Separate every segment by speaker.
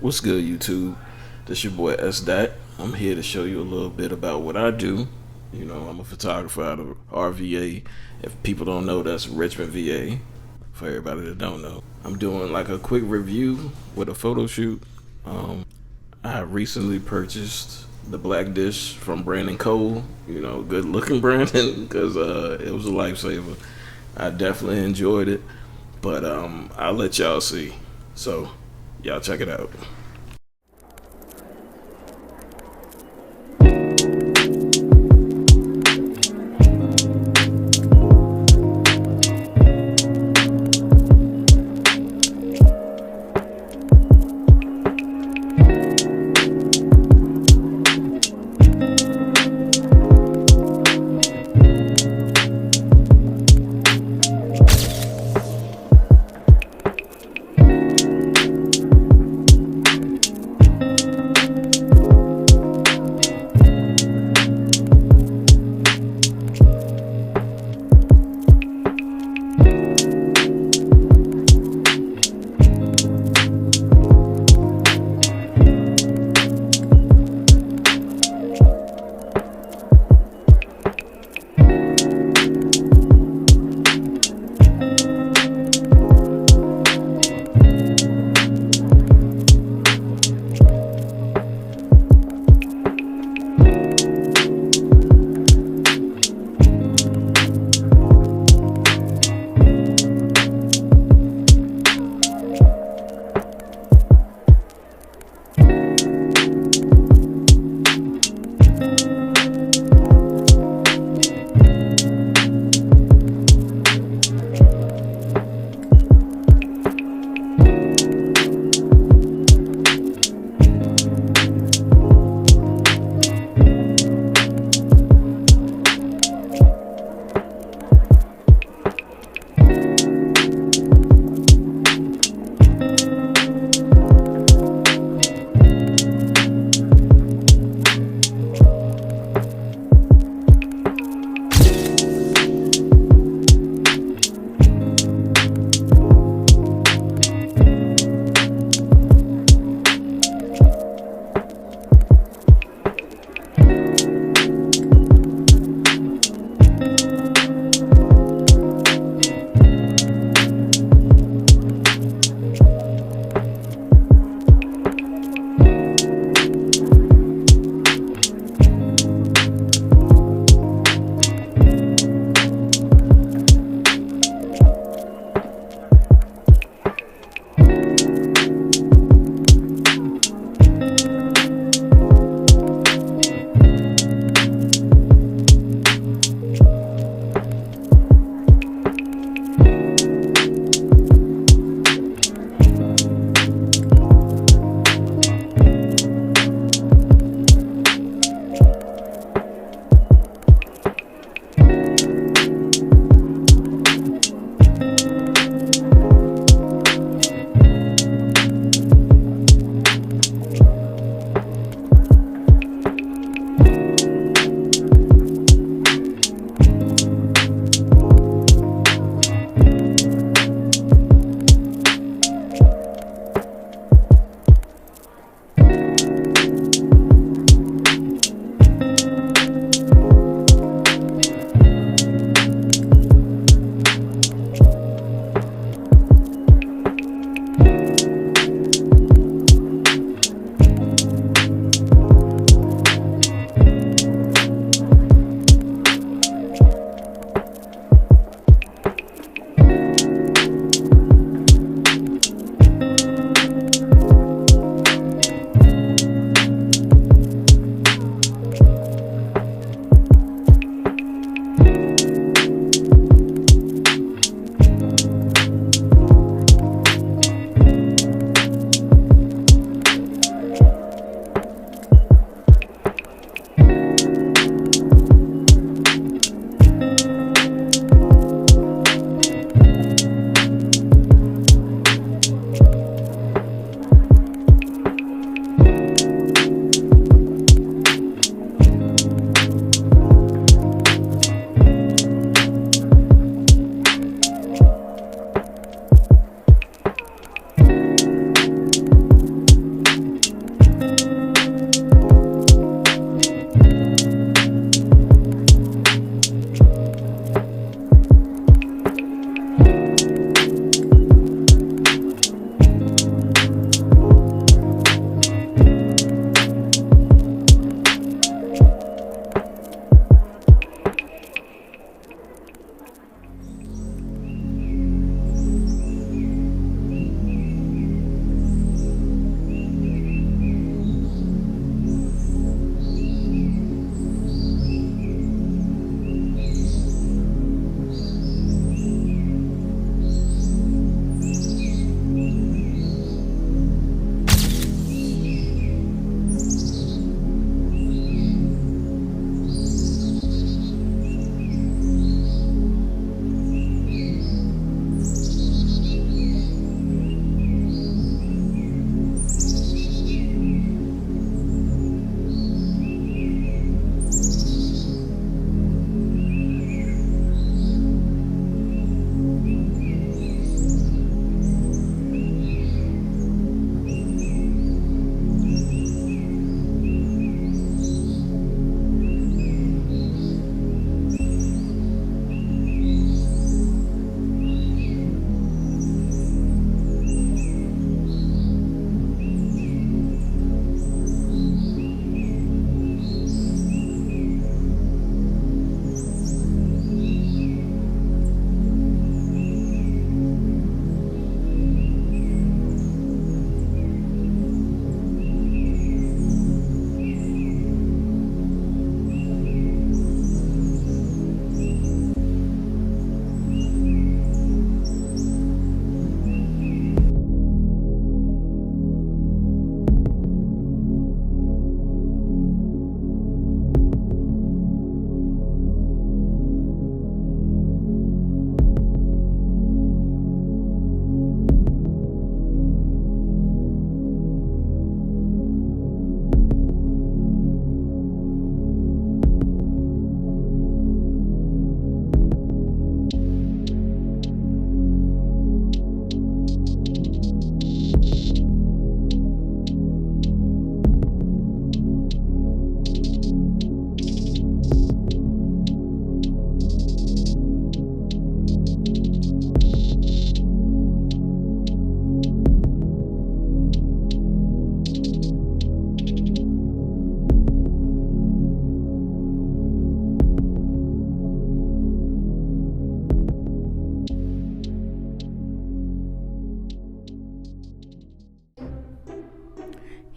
Speaker 1: What's good, YouTube? This your boy S. Dot. I'm here to show you a little bit about what I do. I'm a photographer out of RVA. If people don't know, that's Richmond, VA. For everybody that don't know, I'm doing like a quick review with a photo shoot. I recently purchased the Blackdish from Brandon Cole. Good looking Brandon, because it was a lifesaver. I definitely enjoyed it, but I'll let y'all see. So, y'all check it out.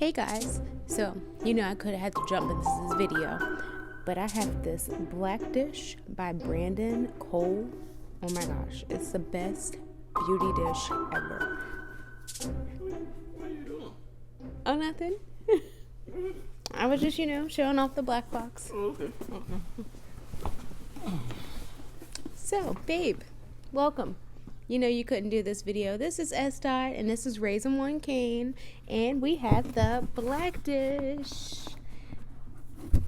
Speaker 2: Hey guys, so you know I could have had to jump into this video, but I have this Blackdish by Brandon Cole. Oh my gosh, it's the best beauty dish ever.
Speaker 1: What are you doing?
Speaker 2: Oh, nothing. I was just, showing off the black box.
Speaker 1: Oh, okay.
Speaker 2: So, babe, welcome. You know you couldn't do this video. This is S. Dot, and this is Raisin One Cane, and we have the Blackdish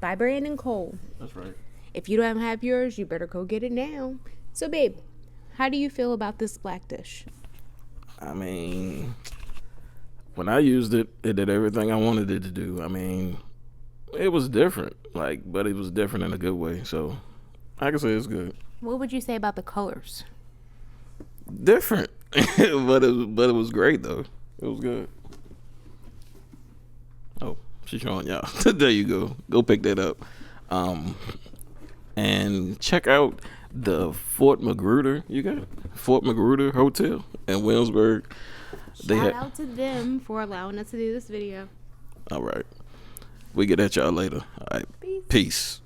Speaker 2: by Brandon Cole.
Speaker 1: That's right.
Speaker 2: If you don't have yours, you better go get it now. So, babe, how do you feel about this Blackdish?
Speaker 1: I mean, when I used it, it did everything I wanted it to do. I mean, it was different, but it was different in a good way. So I can say it's good.
Speaker 2: What would you say about the colors?
Speaker 1: Different, but it was great though. It was good. Oh, she's showing y'all. There you go. Go pick that up. And check out the Fort Magruder. You got it? Fort Magruder Hotel in Williamsburg.
Speaker 2: Shout out to them for allowing us to do this video.
Speaker 1: All right. We get at y'all later. All right. Peace.